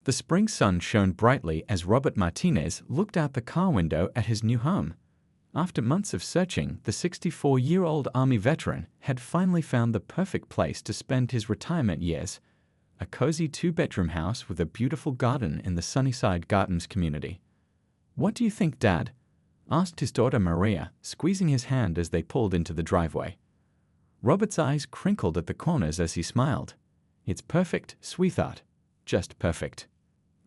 The spring sun shone brightly as Robert Martinez looked out the car window at his new home. After months of searching, the 64-year-old Army veteran had finally found the perfect place to spend his retirement years, a cozy two-bedroom house with a beautiful garden in the Sunnyside Gardens community. "What do you think, Dad?" asked his daughter Maria, squeezing his hand as they pulled into the driveway. Robert's eyes crinkled at the corners as he smiled. "It's perfect, sweetheart. Just perfect."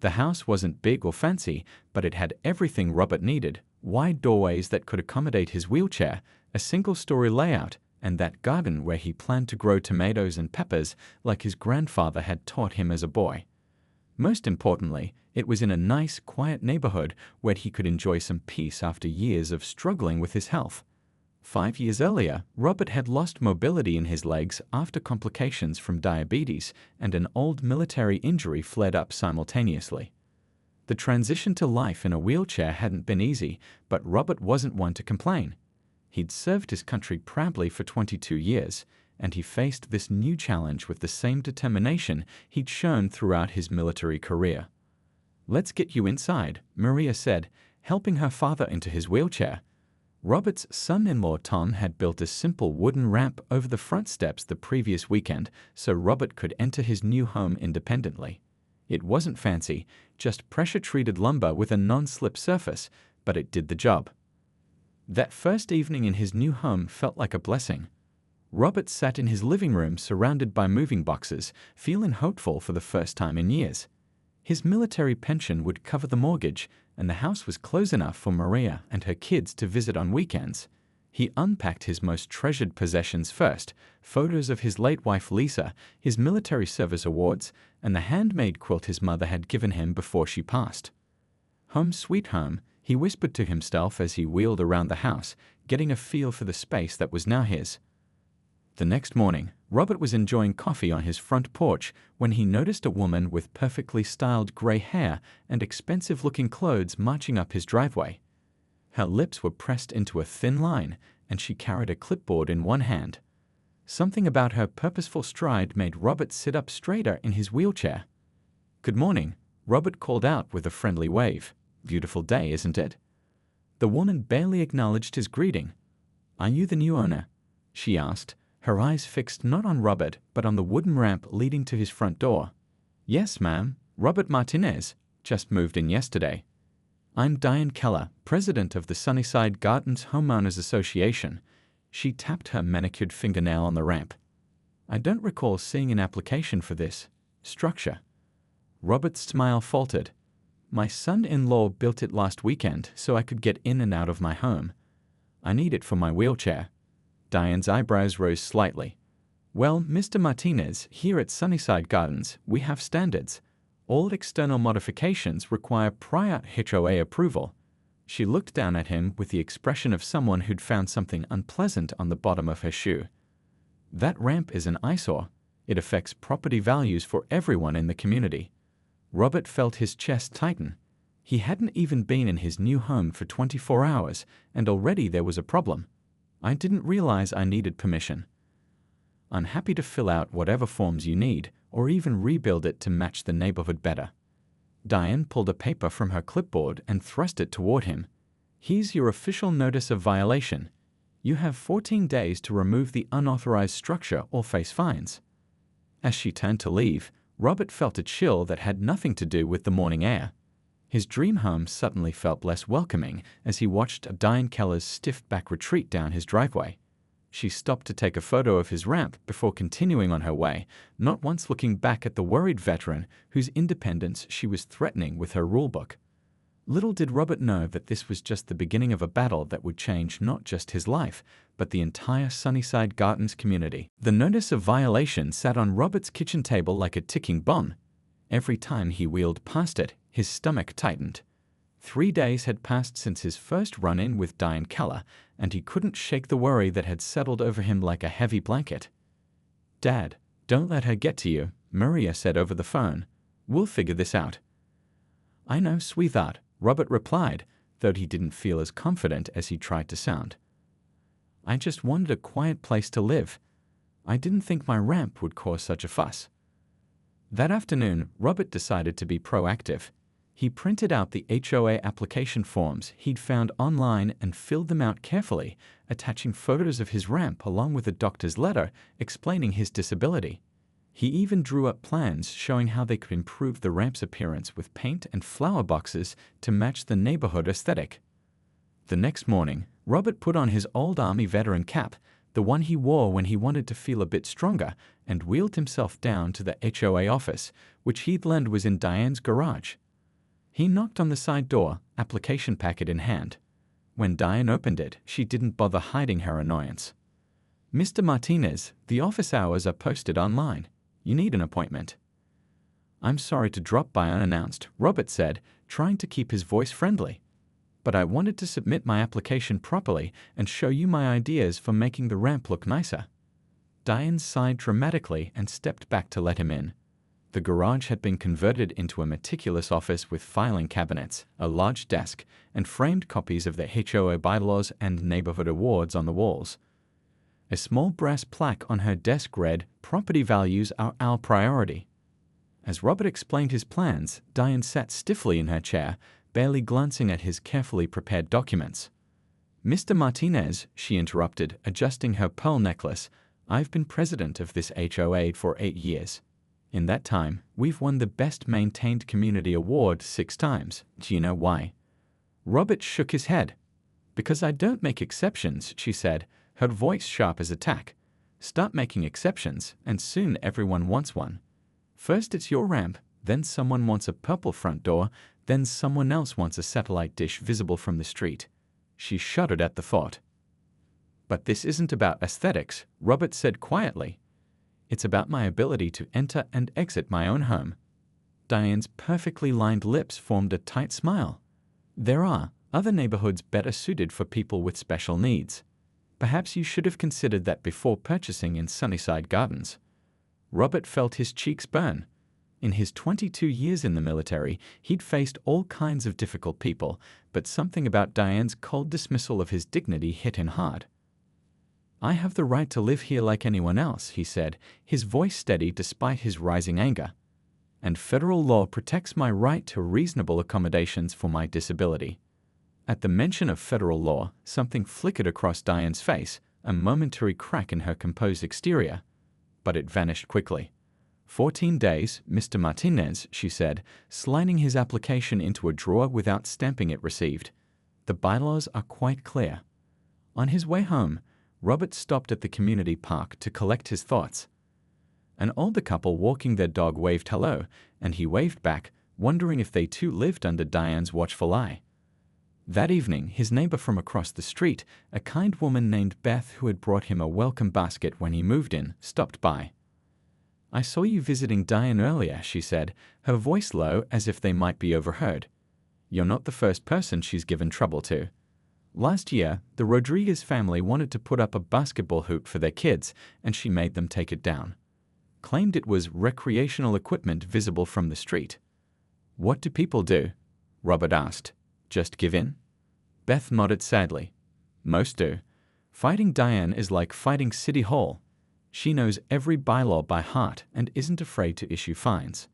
The house wasn't big or fancy, but it had everything Robert needed: wide doorways that could accommodate his wheelchair, a single-story layout, and that garden where he planned to grow tomatoes and peppers like his grandfather had taught him as a boy. Most importantly, it was in a nice, quiet neighborhood where he could enjoy some peace after years of struggling with his health. 5 years earlier, Robert had lost mobility in his legs after complications from diabetes, and an old military injury flared up simultaneously. The transition to life in a wheelchair hadn't been easy, but Robert wasn't one to complain. He'd served his country proudly for 22 years, and he faced this new challenge with the same determination he'd shown throughout his military career. "Let's get you inside," Maria said, helping her father into his wheelchair. Robert's son-in-law Tom had built a simple wooden ramp over the front steps the previous weekend so Robert could enter his new home independently. It wasn't fancy, just pressure-treated lumber with a non-slip surface, but it did the job. That first evening in his new home felt like a blessing. Robert sat in his living room surrounded by moving boxes, feeling hopeful for the first time in years. His military pension would cover the mortgage, and the house was close enough for Maria and her kids to visit on weekends. He unpacked his most treasured possessions first: photos of his late wife Lisa, his military service awards, and the handmade quilt his mother had given him before she passed. "Home sweet home," he whispered to himself as he wheeled around the house, getting a feel for the space that was now his. The next morning, Robert was enjoying coffee on his front porch when he noticed a woman with perfectly styled gray hair and expensive-looking clothes marching up his driveway. Her lips were pressed into a thin line, and she carried a clipboard in one hand. Something about her purposeful stride made Robert sit up straighter in his wheelchair. "Good morning," Robert called out with a friendly wave. "Beautiful day, isn't it?" The woman barely acknowledged his greeting. "Are you the new owner?" she asked, her eyes fixed not on Robert but on the wooden ramp leading to his front door. "Yes, ma'am. Robert Martinez. Just moved in yesterday." "I'm Diane Keller, president of the Sunnyside Gardens Homeowners Association." She tapped her manicured fingernail on the ramp. "I don't recall seeing an application for this structure." Robert's smile faltered. "My son-in-law built it last weekend so I could get in and out of my home. I need it for my wheelchair." Diane's eyebrows rose slightly. "Well, Mr. Martinez, here at Sunnyside Gardens, we have standards. All external modifications require prior HOA approval." She looked down at him with the expression of someone who'd found something unpleasant on the bottom of her shoe. "That ramp is an eyesore. It affects property values for everyone in the community." Robert felt his chest tighten. He hadn't even been in his new home for 24 hours, and already there was a problem. "I didn't realize I needed permission." "I'm happy to fill out whatever forms you need, or even rebuild it to match the neighborhood better." Diane pulled a paper from her clipboard and thrust it toward him. "Here's your official notice of violation. You have 14 days to remove the unauthorized structure or face fines." As she turned to leave, Robert felt a chill that had nothing to do with the morning air. His dream home suddenly felt less welcoming as he watched Diane Keller's stiff back retreat down his driveway. She stopped to take a photo of his ramp before continuing on her way, not once looking back at the worried veteran whose independence she was threatening with her rulebook. Little did Robert know that this was just the beginning of a battle that would change not just his life, but the entire Sunnyside Gardens community. The notice of violation sat on Robert's kitchen table like a ticking bomb. Every time he wheeled past it, his stomach tightened. 3 days had passed since his first run-in with Diane Keller, and he couldn't shake the worry that had settled over him like a heavy blanket. "Dad, don't let her get to you," Maria said over the phone. "We'll figure this out." "I know, sweetheart," Robert replied, though he didn't feel as confident as he tried to sound. "I just wanted a quiet place to live. I didn't think my ramp would cause such a fuss." That afternoon, Robert decided to be proactive. He printed out the HOA application forms he'd found online and filled them out carefully, attaching photos of his ramp along with a doctor's letter explaining his disability. He even drew up plans showing how they could improve the ramp's appearance with paint and flower boxes to match the neighborhood aesthetic. The next morning, Robert put on his old Army veteran cap, the one he wore when he wanted to feel a bit stronger, and wheeled himself down to the HOA office, which he'd learned was in Diane's garage. He knocked on the side door, application packet in hand. When Diane opened it, she didn't bother hiding her annoyance. "Mr. Martinez, the office hours are posted online. You need an appointment." "I'm sorry to drop by unannounced," Robert said, trying to keep his voice friendly. "But I wanted to submit my application properly and show you my ideas for making the ramp look nicer." Diane sighed dramatically and stepped back to let him in. The garage had been converted into a meticulous office with filing cabinets, a large desk, and framed copies of the HOA bylaws and neighborhood awards on the walls. A small brass plaque on her desk read, "Property values are our priority." As Robert explained his plans, Diane sat stiffly in her chair, barely glancing at his carefully prepared documents. "Mr. Martinez," she interrupted, adjusting her pearl necklace, "I've been president of this HOA for 8 years. In that time, we've won the Best Maintained Community Award 6 times. Do you know why?" Robert shook his head. "Because I don't make exceptions," she said, her voice sharp as a tack. "Start making exceptions, and soon everyone wants one. First it's your ramp, then someone wants a purple front door, then someone else wants a satellite dish visible from the street." She shuddered at the thought. "But this isn't about aesthetics," Robert said quietly. "It's about my ability to enter and exit my own home." Diane's perfectly lined lips formed a tight smile. "There are other neighborhoods better suited for people with special needs. Perhaps you should have considered that before purchasing in Sunnyside Gardens." Robert felt his cheeks burn. In his 22 years in the military, he'd faced all kinds of difficult people, but something about Diane's cold dismissal of his dignity hit him hard. "I have the right to live here like anyone else," he said, his voice steady despite his rising anger. "And federal law protects my right to reasonable accommodations for my disability." At the mention of federal law, something flickered across Diane's face, a momentary crack in her composed exterior. But it vanished quickly. 14 days, Mr. Martinez," she said, sliding his application into a drawer without stamping it received. "The bylaws are quite clear." On his way home, Robert stopped at the community park to collect his thoughts. An older couple walking their dog waved hello, and he waved back, wondering if they too lived under Diane's watchful eye. That evening, his neighbor from across the street, a kind woman named Beth who had brought him a welcome basket when he moved in, stopped by. "I saw you visiting Diane earlier," she said, her voice low as if they might be overheard. "You're not the first person she's given trouble to. Last year, the Rodriguez family wanted to put up a basketball hoop for their kids, and she made them take it down. Claimed it was recreational equipment visible from the street." "What do people do?" Robert asked. "Just give in?" Beth nodded sadly. "Most do. Fighting Diane is like fighting City Hall. She knows every bylaw by heart and isn't afraid to issue fines."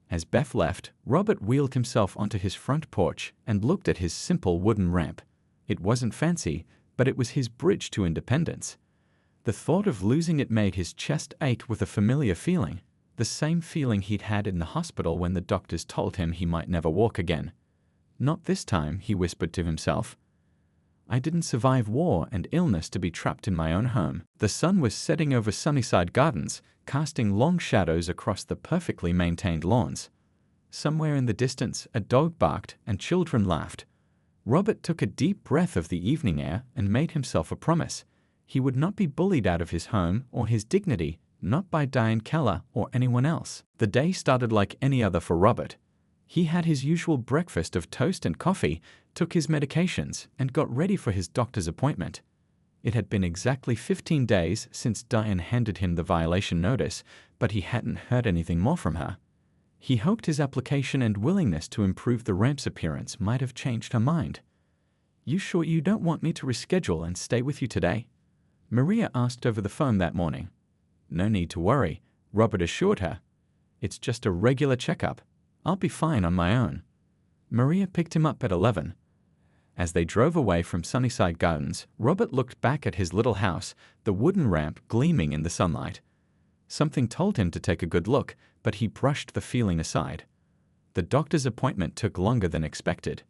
As Beth left, Robert wheeled himself onto his front porch and looked at his simple wooden ramp. It wasn't fancy, but it was his bridge to independence. The thought of losing it made his chest ache with a familiar feeling, the same feeling he'd had in the hospital when the doctors told him he might never walk again. "Not this time," he whispered to himself. "I didn't survive war and illness to be trapped in my own home." The sun was setting over Sunnyside Gardens, casting long shadows across the perfectly maintained lawns. Somewhere in the distance, a dog barked and children laughed. Robert took a deep breath of the evening air and made himself a promise. He would not be bullied out of his home or his dignity, not by Diane Keller or anyone else. The day started like any other for Robert. He had his usual breakfast of toast and coffee, took his medications, and got ready for his doctor's appointment. It had been exactly 15 days since Diane handed him the violation notice, but he hadn't heard anything more from her. He hoped his application and willingness to improve the ramp's appearance might have changed her mind. "You sure you don't want me to reschedule and stay with you today?" Maria asked over the phone that morning. "No need to worry," Robert assured her. It's just a regular checkup. I'll be fine on my own. Maria picked him up at 11. As they drove away from Sunnyside Gardens, Robert looked back at his little house, the wooden ramp gleaming in the sunlight. Something told him to take a good look, but he brushed the feeling aside. The doctor's appointment took longer than expected.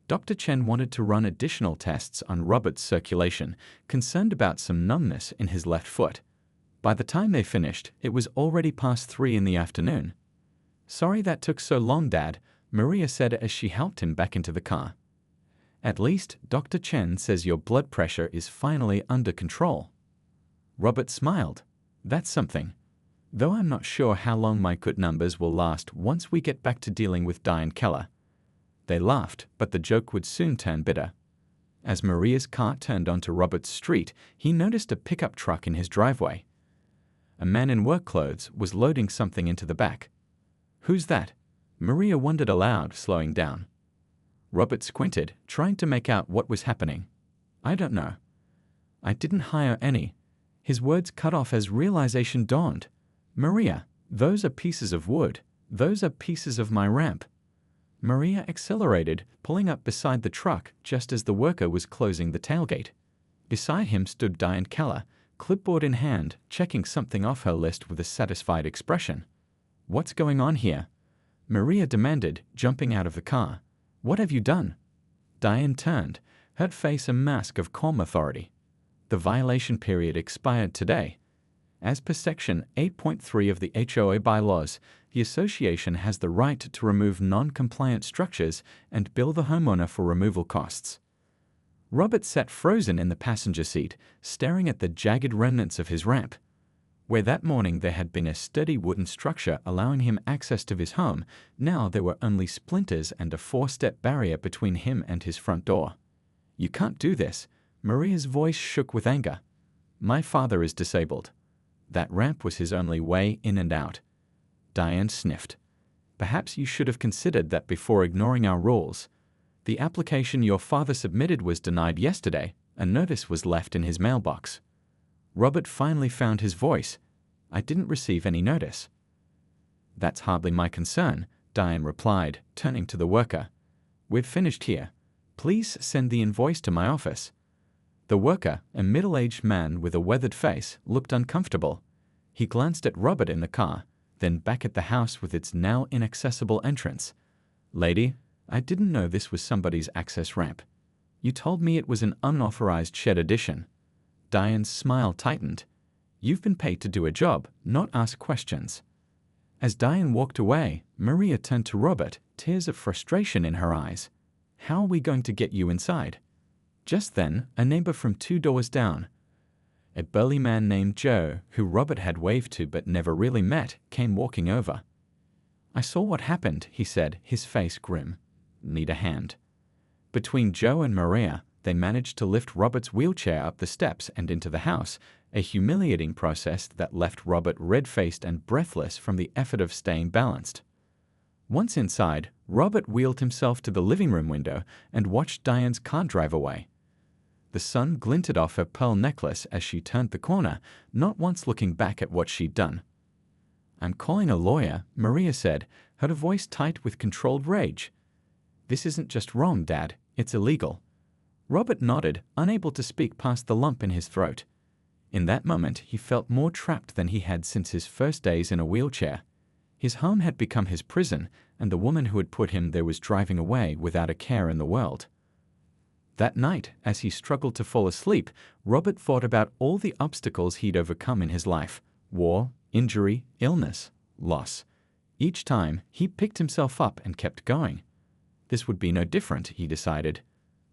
Dr. Chen wanted to run additional tests on Robert's circulation, concerned about some numbness in his left foot. By the time they finished, it was already past 3 in the afternoon. "Sorry that took so long, Dad," Maria said as she helped him back into the car. "At least Dr. Chen says your blood pressure is finally under control." Robert smiled. "That's something. Though I'm not sure how long my good numbers will last once we get back to dealing with Diane Keller." They laughed, but the joke would soon turn bitter. As Maria's car turned onto Robert's street, he noticed a pickup truck in his driveway. A man in work clothes was loading something into the back. "Who's that?" Maria wondered aloud, slowing down. Robert squinted, trying to make out what was happening. "I don't know. I didn't hire any." His words cut off as realization dawned. "Maria, those are pieces of wood. Those are pieces of my ramp." Maria accelerated, pulling up beside the truck just as the worker was closing the tailgate. Beside him stood Diane Keller, clipboard in hand, checking something off her list with a satisfied expression. "What's going on here?" Maria demanded, jumping out of the car. "What have you done?" Diane turned, her face a mask of calm authority. "The violation period expired today. As per Section 8.3 of the HOA bylaws, the association has the right to remove non-compliant structures and bill the homeowner for removal costs." Robert sat frozen in the passenger seat, staring at the jagged remnants of his ramp. Where that morning there had been a sturdy wooden structure allowing him access to his home, now there were only splinters and a 4-step barrier between him and his front door. "You can't do this." Maria's voice shook with anger. "My father is disabled. That ramp was his only way in and out." Diane sniffed. "Perhaps you should have considered that before ignoring our rules. The application your father submitted was denied yesterday. A notice was left in his mailbox." Robert finally found his voice. "I didn't receive any notice." "That's hardly my concern," Diane replied, turning to the worker. "We've finished here. Please send the invoice to my office." The worker, a middle-aged man with a weathered face, looked uncomfortable. He glanced at Robert in the car, then back at the house with its now inaccessible entrance. "Lady, I didn't know this was somebody's access ramp. You told me it was an unauthorized shed addition." Diane's smile tightened. "You've been paid to do a job, not ask questions." As Diane walked away, Maria turned to Robert, tears of frustration in her eyes. "How are we going to get you inside?" Just then, a neighbor from 2 doors down, a burly man named Joe, who Robert had waved to but never really met, came walking over. "I saw what happened," he said, his face grim. "Need a hand." Between Joe and Maria, they managed to lift Robert's wheelchair up the steps and into the house, a humiliating process that left Robert red-faced and breathless from the effort of staying balanced. Once inside, Robert wheeled himself to the living room window and watched Diane's car drive away. The sun glinted off her pearl necklace as she turned the corner, not once looking back at what she'd done. "I'm calling a lawyer," Maria said, her voice tight with controlled rage. "This isn't just wrong, Dad. It's illegal." Robert nodded, unable to speak past the lump in his throat. In that moment, he felt more trapped than he had since his first days in a wheelchair. His home had become his prison, and the woman who had put him there was driving away without a care in the world. That night, as he struggled to fall asleep, Robert thought about all the obstacles he'd overcome in his life: war, injury, illness, loss. Each time, he picked himself up and kept going. This would be no different, he decided.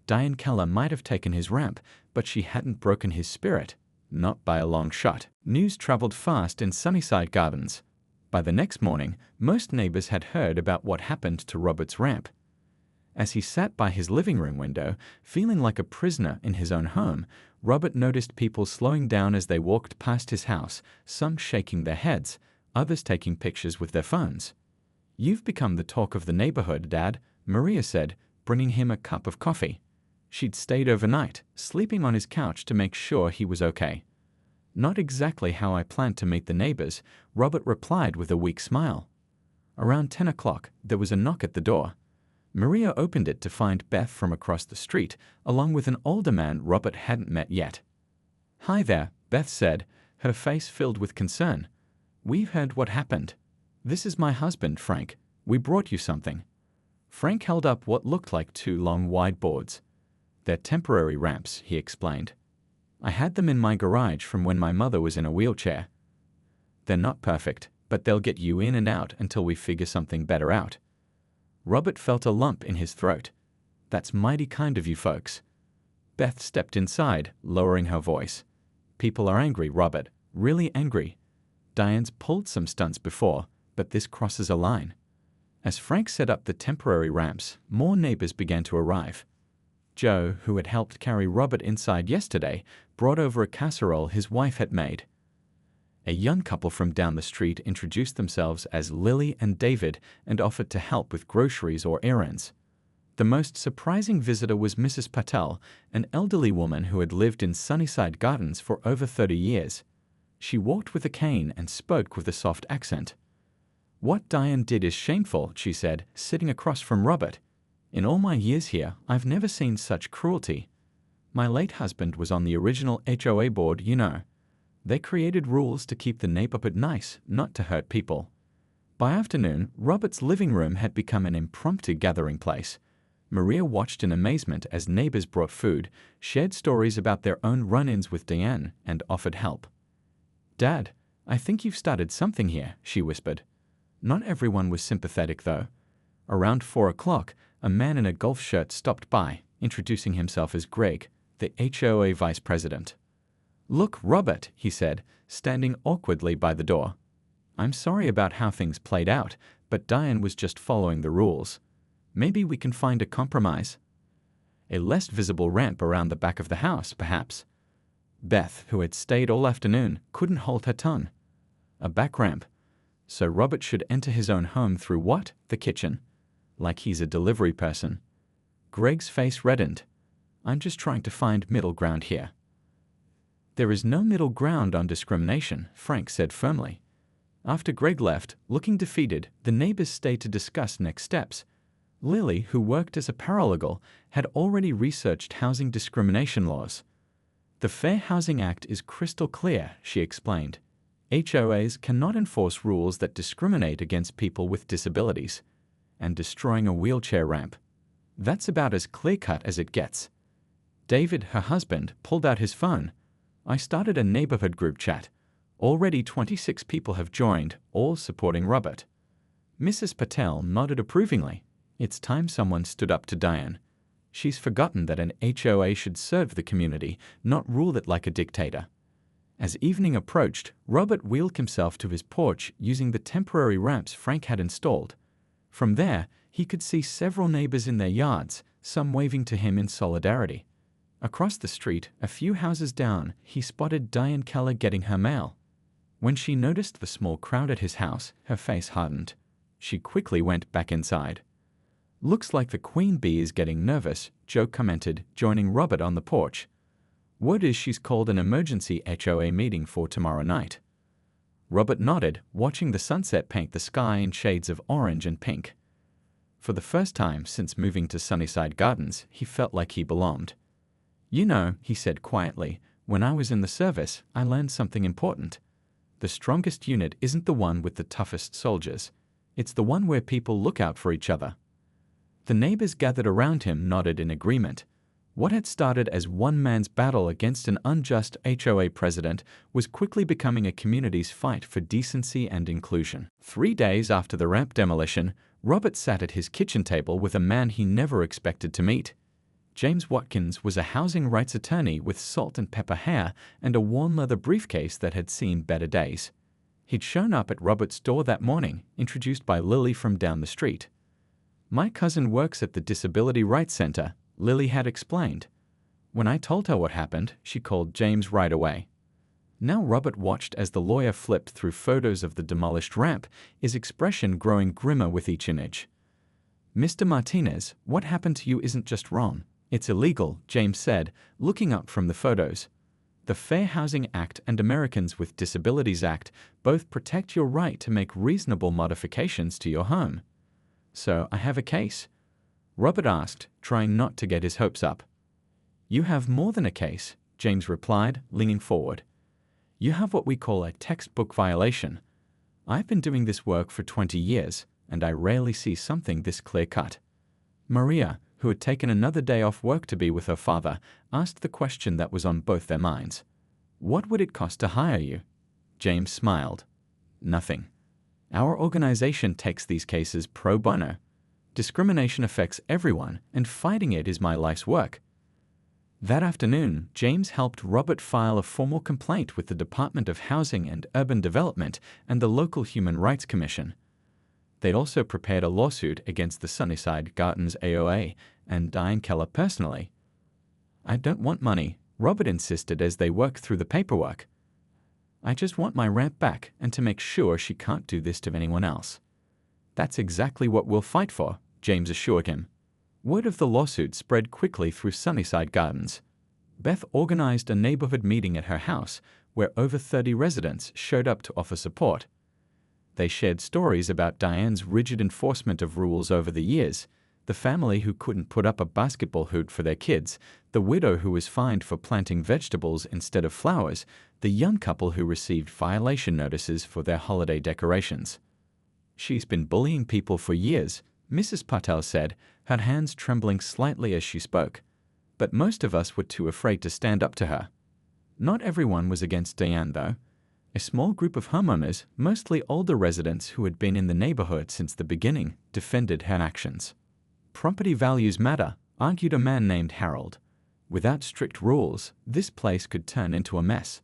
Diane Keller might have taken his ramp, but she hadn't broken his spirit. Not by a long shot. News traveled fast in Sunnyside Gardens. By the next morning, most neighbors had heard about what happened to Robert's ramp. As he sat by his living room window, feeling like a prisoner in his own home, Robert noticed people slowing down as they walked past his house, some shaking their heads, others taking pictures with their phones. "You've become the talk of the neighborhood, Dad," Maria said, bringing him a cup of coffee. She'd stayed overnight, sleeping on his couch to make sure he was okay. "Not exactly how I planned to meet the neighbors," Robert replied with a weak smile. Around 10 o'clock, there was a knock at the door. Maria opened it to find Beth from across the street, along with an older man Robert hadn't met yet. "Hi there," Beth said, her face filled with concern. "We've heard what happened. This is my husband, Frank. We brought you something." Frank held up what looked like two long whiteboards. "They're temporary ramps," he explained. "I had them in my garage from when my mother was in a wheelchair. They're not perfect, but they'll get you in and out until we figure something better out." Robert felt a lump in his throat. "That's mighty kind of you folks." Beth stepped inside, lowering her voice. "People are angry, Robert, really angry. Diane's pulled some stunts before, but this crosses a line." As Frank set up the temporary ramps, more neighbors began to arrive. Joe, who had helped carry Robert inside yesterday, brought over a casserole his wife had made. A young couple from down the street introduced themselves as Lily and David and offered to help with groceries or errands. The most surprising visitor was Mrs. Patel, an elderly woman who had lived in Sunnyside Gardens for over 30 years. She walked with a cane and spoke with a soft accent. "What Diane did is shameful," she said, sitting across from Robert. "In all my years here, I've never seen such cruelty. My late husband was on the original HOA board, you know. They created rules to keep the neighborhood nice, not to hurt people." By afternoon, Robert's living room had become an impromptu gathering place. Maria watched in amazement as neighbors brought food, shared stories about their own run-ins with Diane, and offered help. "Dad, I think you've started something here," she whispered. Not everyone was sympathetic, though. Around 4 o'clock, a man in a golf shirt stopped by, introducing himself as Greg, the HOA vice president. "Look, Robert," he said, standing awkwardly by the door. "I'm sorry about how things played out, but Diane was just following the rules. Maybe we can find a compromise. A less visible ramp around the back of the house, perhaps." Beth, who had stayed all afternoon, couldn't hold her tongue. "A back ramp. So Robert should enter his own home through what? The kitchen. Like he's a delivery person." Greg's face reddened. "I'm just trying to find middle ground here." "There is no middle ground on discrimination," Frank said firmly. After Greg left, looking defeated, the neighbors stayed to discuss next steps. Lily, who worked as a paralegal, had already researched housing discrimination laws. "The Fair Housing Act is crystal clear," she explained. "HOAs cannot enforce rules that discriminate against people with disabilities. And destroying a wheelchair ramp. That's about as clear-cut as it gets." David, her husband, pulled out his phone. "I started a neighborhood group chat. Already 26 people have joined, all supporting Robert." Mrs. Patel nodded approvingly. It's time someone stood up to Diane. She's forgotten that an HOA should serve the community, not rule it like a dictator. As evening approached, Robert wheeled himself to his porch using the temporary ramps Frank had installed. From there, he could see several neighbors in their yards, some waving to him in solidarity. Across the street, a few houses down, he spotted Diane Keller getting her mail. When she noticed the small crowd at his house, her face hardened. She quickly went back inside. "Looks like the queen bee is getting nervous," Joe commented, joining Robert on the porch. "Word is she's called an emergency HOA meeting for tomorrow night." Robert nodded, watching the sunset paint the sky in shades of orange and pink. For the first time since moving to Sunnyside Gardens, he felt like he belonged. "You know," he said quietly, "when I was in the service, I learned something important. The strongest unit isn't the one with the toughest soldiers. It's the one where people look out for each other." The neighbors gathered around him nodded in agreement. What had started as one man's battle against an unjust HOA president was quickly becoming a community's fight for decency and inclusion. 3 days after the ramp demolition, Robert sat at his kitchen table with a man he never expected to meet. James Watkins was a housing rights attorney with salt and pepper hair and a worn leather briefcase that had seen better days. He'd shown up at Robert's door that morning, introduced by Lily from down the street. "My cousin works at the Disability Rights Center," Lily had explained. When I told her what happened, she called James right away. Now Robert watched as the lawyer flipped through photos of the demolished ramp, his expression growing grimmer with each image. "Mr. Martinez, what happened to you isn't just wrong. It's illegal," James said, looking up from the photos. The Fair Housing Act and Americans with Disabilities Act both protect your right to make reasonable modifications to your home. So I have a case. Robert asked, trying not to get his hopes up. You have more than a case, James replied, leaning forward. You have what we call a textbook violation. I've been doing this work for 20 years, and I rarely see something this clear-cut. Maria, who had taken another day off work to be with her father, asked the question that was on both their minds. What would it cost to hire you? James smiled. Nothing. Our organization takes these cases pro bono. Discrimination affects everyone, and fighting it is my life's work. That afternoon, James helped Robert file a formal complaint with the Department of Housing and Urban Development and the local Human Rights Commission. They'd also prepared a lawsuit against the Sunnyside Gardens HOA and Diane Keller personally. I don't want money, Robert insisted as they worked through the paperwork. I just want my ramp back and to make sure she can't do this to anyone else. That's exactly what we'll fight for, James assured him. Word of the lawsuit spread quickly through Sunnyside Gardens. Beth organized a neighborhood meeting at her house where over 30 residents showed up to offer support. They shared stories about Diane's rigid enforcement of rules over the years, the family who couldn't put up a basketball hoop for their kids, the widow who was fined for planting vegetables instead of flowers, the young couple who received violation notices for their holiday decorations. She's been bullying people for years, Mrs. Patel said, her hands trembling slightly as she spoke. But most of us were too afraid to stand up to her. Not everyone was against Diane, though. A small group of homeowners, mostly older residents who had been in the neighborhood since the beginning, defended her actions. Property values matter, argued a man named Harold. Without strict rules, this place could turn into a mess.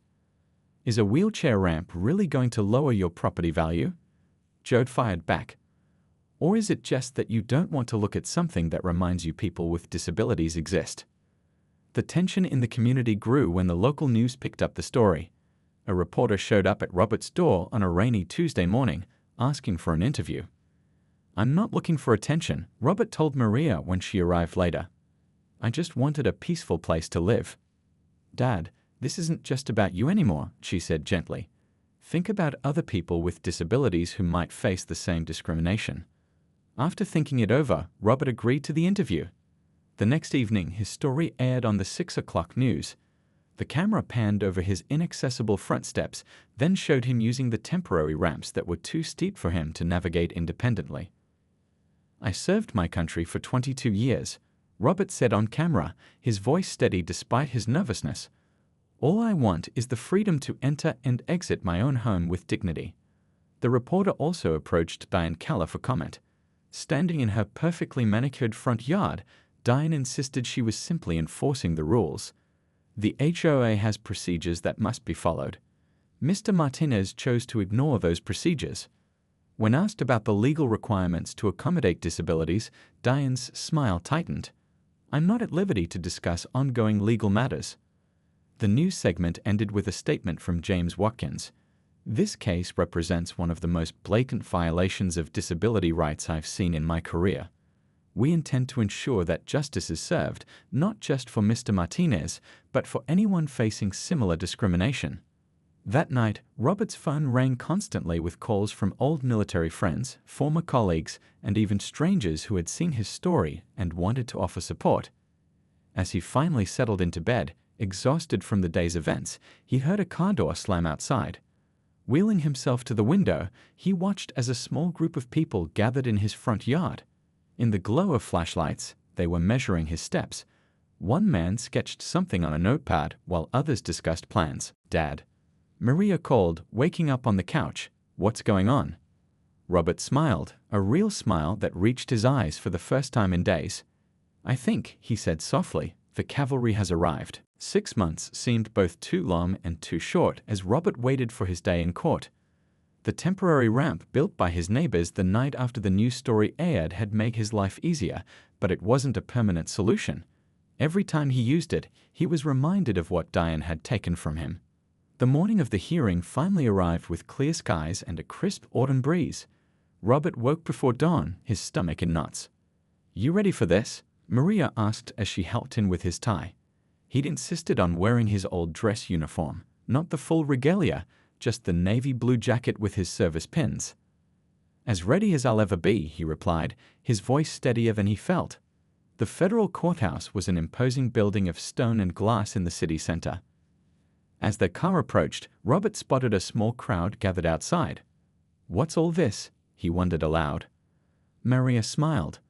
Is a wheelchair ramp really going to lower your property value? Jode fired back. Or is it just that you don't want to look at something that reminds you people with disabilities exist? The tension in the community grew when the local news picked up the story. A reporter showed up at Robert's door on a rainy Tuesday morning, asking for an interview. I'm not looking for attention, Robert told Maria when she arrived later. I just wanted a peaceful place to live. Dad, this isn't just about you anymore, she said gently. Think about other people with disabilities who might face the same discrimination. After thinking it over, Robert agreed to the interview. The next evening, his story aired on the 6 o'clock news. The camera panned over his inaccessible front steps, then showed him using the temporary ramps that were too steep for him to navigate independently. I served my country for 22 years, Robert said on camera, his voice steady despite his nervousness. All I want is the freedom to enter and exit my own home with dignity. The reporter also approached Diane Keller for comment. Standing in her perfectly manicured front yard, Diane insisted she was simply enforcing the rules. The HOA has procedures that must be followed. Mr. Martinez chose to ignore those procedures. When asked about the legal requirements to accommodate disabilities, Diane's smile tightened. I'm not at liberty to discuss ongoing legal matters. The news segment ended with a statement from James Watkins. This case represents one of the most blatant violations of disability rights I've seen in my career. We intend to ensure that justice is served, not just for Mr. Martinez, but for anyone facing similar discrimination. That night, Robert's phone rang constantly with calls from old military friends, former colleagues, and even strangers who had seen his story and wanted to offer support. As he finally settled into bed, exhausted from the day's events, he heard a car door slam outside. Wheeling himself to the window, he watched as a small group of people gathered in his front yard. In the glow of flashlights, they were measuring his steps. One man sketched something on a notepad while others discussed plans. Dad. Maria called, waking up on the couch. What's going on? Robert smiled, a real smile that reached his eyes for the first time in days. I think, he said softly, the cavalry has arrived. 6 months seemed both too long and too short as Robert waited for his day in court. The temporary ramp built by his neighbors the night after the news story aired had made his life easier, but it wasn't a permanent solution. Every time he used it, he was reminded of what Diane had taken from him. The morning of the hearing finally arrived with clear skies and a crisp autumn breeze. Robert woke before dawn, his stomach in knots. You ready for this? Maria asked as she helped him with his tie. He'd insisted on wearing his old dress uniform, not the full regalia, just the navy blue jacket with his service pins. "As ready as I'll ever be," he replied, his voice steadier than he felt. The federal courthouse was an imposing building of stone and glass in the city center. As their car approached, Robert spotted a small crowd gathered outside. "What's all this?" he wondered aloud. Maria smiled.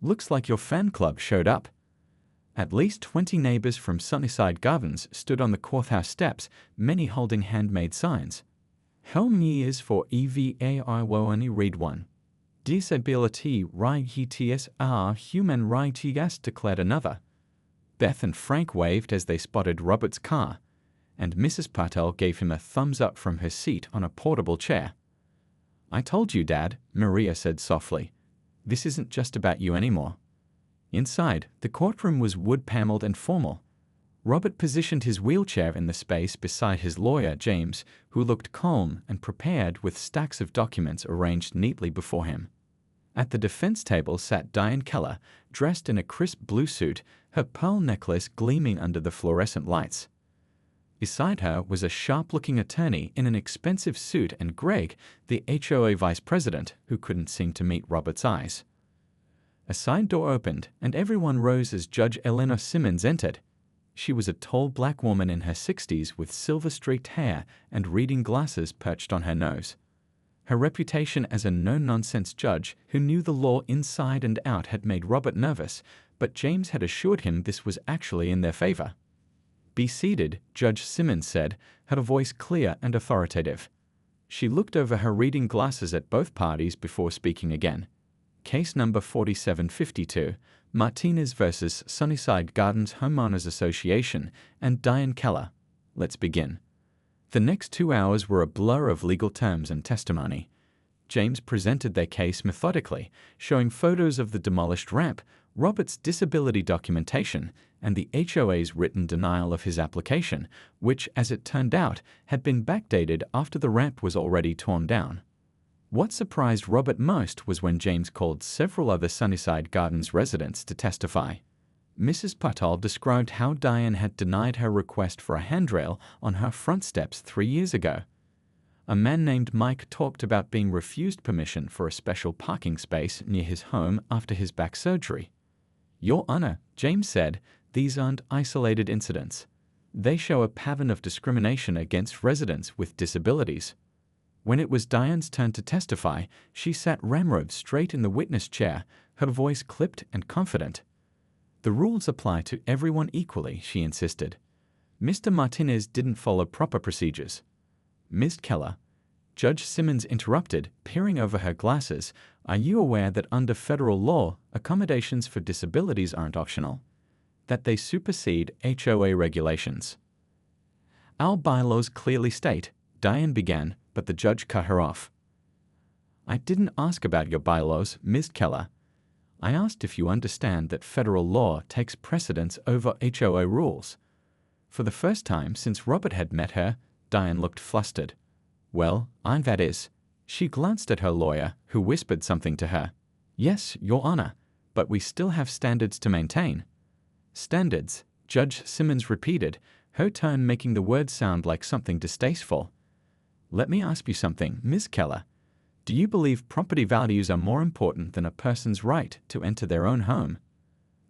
"Looks like your fan club showed up." At least 20 neighbors from Sunnyside Gardens stood on the courthouse steps, many holding handmade signs. "Home is for EVAI read one. Disability rights are human rights," declared another. Beth and Frank waved as they spotted Robert's car, and Mrs. Patel gave him a thumbs up from her seat on a portable chair. "I told you, Dad," Maria said softly. "This isn't just about you anymore." Inside, the courtroom was wood-paneled and formal. Robert positioned his wheelchair in the space beside his lawyer, James, who looked calm and prepared with stacks of documents arranged neatly before him. At the defense table sat Diane Keller, dressed in a crisp blue suit, her pearl necklace gleaming under the fluorescent lights. Beside her was a sharp-looking attorney in an expensive suit and Greg, the HOA vice president, who couldn't seem to meet Robert's eyes. A side door opened, and everyone rose as Judge Eleanor Simmons entered. She was a tall black woman in her 60s with silver-streaked hair and reading glasses perched on her nose. Her reputation as a no-nonsense judge who knew the law inside and out had made Robert nervous, but James had assured him this was actually in their favor. "Be seated," Judge Simmons said, her voice clear and authoritative. She looked over her reading glasses at both parties before speaking again. "Case number 4752, Martinez versus Sunnyside Gardens Homeowners Association and Diane Keller. Let's begin." The next 2 hours were a blur of legal terms and testimony. James presented their case methodically, showing photos of the demolished ramp, Robert's disability documentation, and the HOA's written denial of his application, which, as it turned out, had been backdated after the ramp was already torn down. What surprised Robert most was when James called several other Sunnyside Gardens residents to testify. Mrs. Patel described how Diane had denied her request for a handrail on her front steps 3 years ago. A man named Mike talked about being refused permission for a special parking space near his home after his back surgery. "Your Honor," James said, "these aren't isolated incidents. They show a pattern of discrimination against residents with disabilities." When it was Diane's turn to testify, she sat ramrod straight in the witness chair, her voice clipped and confident. "The rules apply to everyone equally," she insisted. "Mr. Martinez didn't follow proper procedures." "Ms. Keller," Judge Simmons interrupted, peering over her glasses, "are you aware that under federal law, accommodations for disabilities aren't optional? That they supersede HOA regulations?" "Our bylaws clearly state," Diane began, but the judge cut her off. "I didn't ask about your bylaws, Ms. Keller. I asked if you understand that federal law takes precedence over HOA rules." For the first time since Robert had met her, Diane looked flustered. "Well, that is." She glanced at her lawyer, who whispered something to her. "Yes, Your Honor, but we still have standards to maintain." "Standards," Judge Simmons repeated, her tone making the words sound like something distasteful. "Let me ask you something, Ms. Keller. Do you believe property values are more important than a person's right to enter their own home?"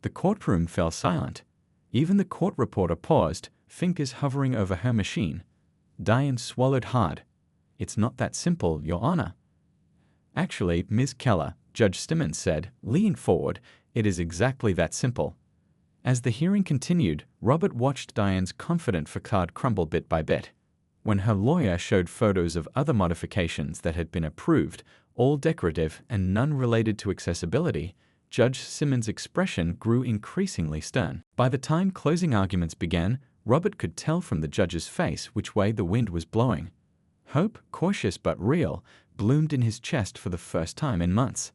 The courtroom fell silent. Even the court reporter paused, fingers hovering over her machine. Diane swallowed hard. "It's not that simple, Your Honor." "Actually, Ms. Keller," Judge Simmons said, leaning forward, "it is exactly that simple." As the hearing continued, Robert watched Diane's confident facade crumble bit by bit. When her lawyer showed photos of other modifications that had been approved, all decorative and none related to accessibility, Judge Simmons' expression grew increasingly stern. By the time closing arguments began, Robert could tell from the judge's face which way the wind was blowing. Hope, cautious but real, bloomed in his chest for the first time in months.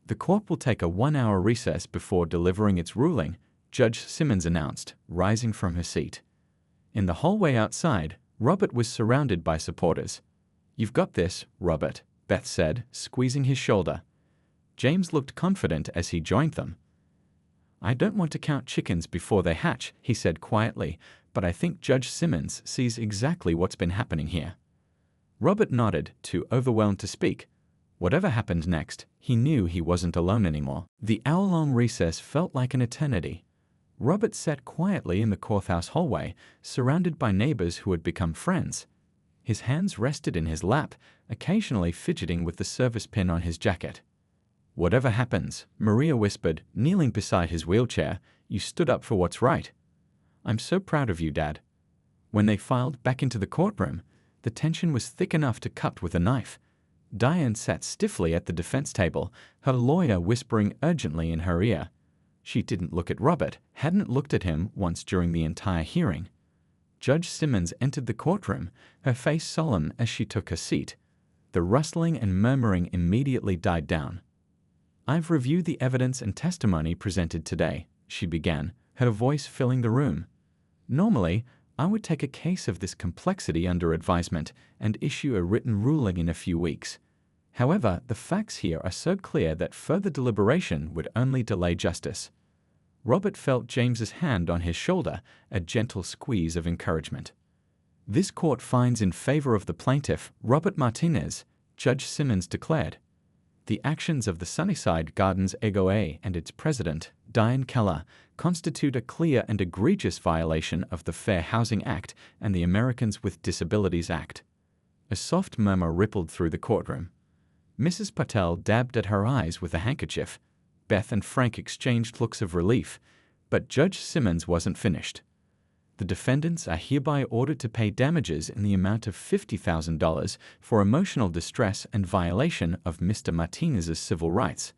"The court will take a 1-hour recess before delivering its ruling," Judge Simmons announced, rising from her seat. In the hallway outside, Robert was surrounded by supporters. "You've got this, Robert," Beth said, squeezing his shoulder. James looked confident as he joined them. "I don't want to count chickens before they hatch," he said quietly, "but I think Judge Simmons sees exactly what's been happening here." Robert nodded, too overwhelmed to speak. Whatever happened next, he knew he wasn't alone anymore. The hour-long recess felt like an eternity. Robert sat quietly in the courthouse hallway, surrounded by neighbors who had become friends. His hands rested in his lap, occasionally fidgeting with the service pin on his jacket. "Whatever happens," Maria whispered, kneeling beside his wheelchair, "you stood up for what's right." "I'm so proud of you, Dad." When they filed back into the courtroom, the tension was thick enough to cut with a knife. Diane sat stiffly at the defense table, her lawyer whispering urgently in her ear. She didn't look at Robert, hadn't looked at him once during the entire hearing. Judge Simmons entered the courtroom, her face solemn as she took her seat. The rustling and murmuring immediately died down. "I've reviewed the evidence and testimony presented today," she began, her voice filling the room. "Normally, I would take a case of this complexity under advisement and issue a written ruling in a few weeks. However, the facts here are so clear that further deliberation would only delay justice." Robert felt James's hand on his shoulder, a gentle squeeze of encouragement. "This court finds in favor of the plaintiff, Robert Martinez," Judge Simmons declared. "The actions of the Sunnyside Gardens HOA and its president, Diane Keller, constitute a clear and egregious violation of the Fair Housing Act and the Americans with Disabilities Act." A soft murmur rippled through the courtroom. Mrs. Patel dabbed at her eyes with a handkerchief. Beth and Frank exchanged looks of relief, but Judge Simmons wasn't finished. "The defendants are hereby ordered to pay damages in the amount of $50,000 for emotional distress and violation of Mr. Martinez's civil rights.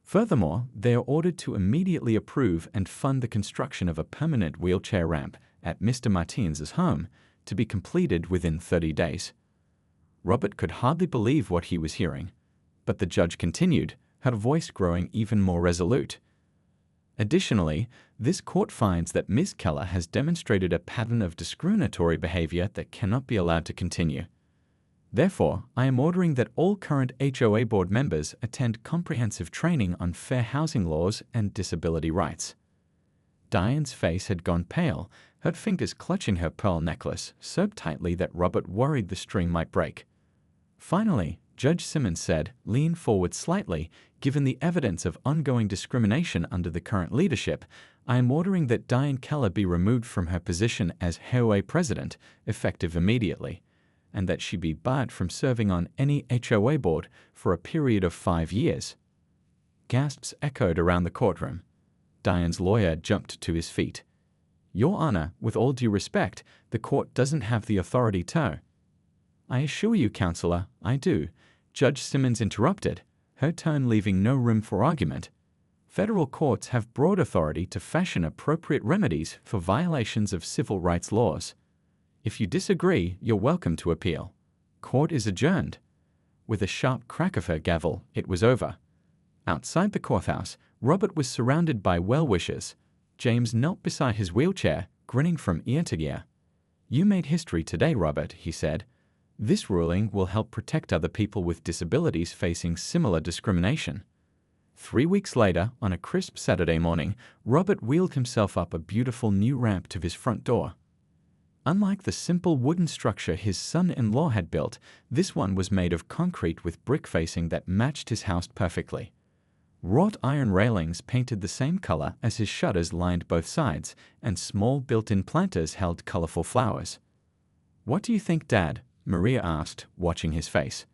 Furthermore, they are ordered to immediately approve and fund the construction of a permanent wheelchair ramp at Mr. Martinez's home, to be completed within 30 days. Robert could hardly believe what he was hearing, but the judge continued, her voice growing even more resolute. "Additionally, this court finds that Ms. Keller has demonstrated a pattern of discriminatory behavior that cannot be allowed to continue. Therefore, I am ordering that all current HOA board members attend comprehensive training on fair housing laws and disability rights." Diane's face had gone pale, her fingers clutching her pearl necklace so tightly that Robert worried the string might break. Finally, Judge Simmons said, "Lean forward slightly. Given the evidence of ongoing discrimination under the current leadership, I am ordering that Diane Keller be removed from her position as HOA president, effective immediately, and that she be barred from serving on any HOA board for a period of 5 years." Gasps echoed around the courtroom. Diane's lawyer jumped to his feet. "Your Honor, with all due respect, the court doesn't have the authority to—" "I assure you, Counselor, I do," Judge Simmons interrupted, her tone leaving no room for argument. "Federal courts have broad authority to fashion appropriate remedies for violations of civil rights laws. If you disagree, you're welcome to appeal. Court is adjourned." With a sharp crack of her gavel, it was over. Outside the courthouse, Robert was surrounded by well-wishers. James knelt beside his wheelchair, grinning from ear to ear. "You made history today, Robert," he said. "This ruling will help protect other people with disabilities facing similar discrimination." 3 weeks later, on a crisp Saturday morning, Robert wheeled himself up a beautiful new ramp to his front door. Unlike the simple wooden structure his son-in-law had built, this one was made of concrete with brick facing that matched his house perfectly. Wrought iron railings painted the same color as his shutters lined both sides, and small built-in planters held colorful flowers. "What do you think, Dad?" Maria asked, watching his face.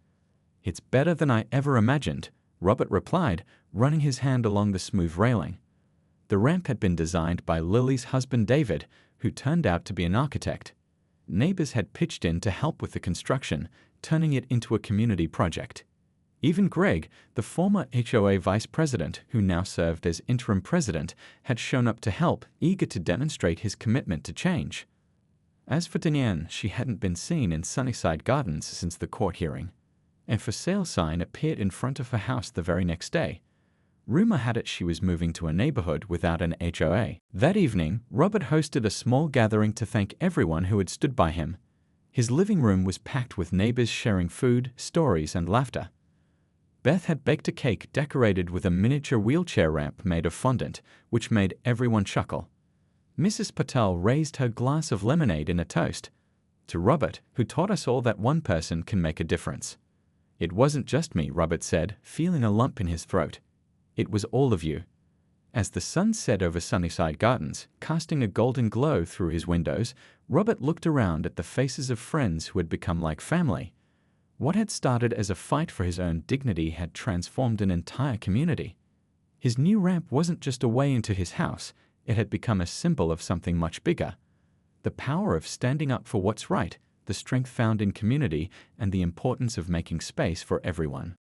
"It's better than I ever imagined," Robert replied, running his hand along the smooth railing. The ramp had been designed by Lily's husband David, who turned out to be an architect. Neighbors had pitched in to help with the construction, turning it into a community project. Even Greg, the former HOA vice president who now served as interim president, had shown up to help, eager to demonstrate his commitment to change. As for Diane, she hadn't been seen in Sunnyside Gardens since the court hearing. A for sale sign appeared in front of her house the very next day. Rumor had it she was moving to a neighborhood without an HOA. That evening, Robert hosted a small gathering to thank everyone who had stood by him. His living room was packed with neighbors sharing food, stories, and laughter. Beth had baked a cake decorated with a miniature wheelchair ramp made of fondant, which made everyone chuckle. Mrs. Patel raised her glass of lemonade in a toast to Robert, who taught us all that one person can make a difference. It wasn't just me, Robert said, feeling a lump in his throat. It was all of you. As the sun set over Sunnyside Gardens, casting a golden glow through his windows, Robert looked around at the faces of friends who had become like family. What had started as a fight for his own dignity had transformed an entire community. His new ramp wasn't just a way into his house, it had become a symbol of something much bigger. The power of standing up for what's right, the strength found in community, and the importance of making space for everyone.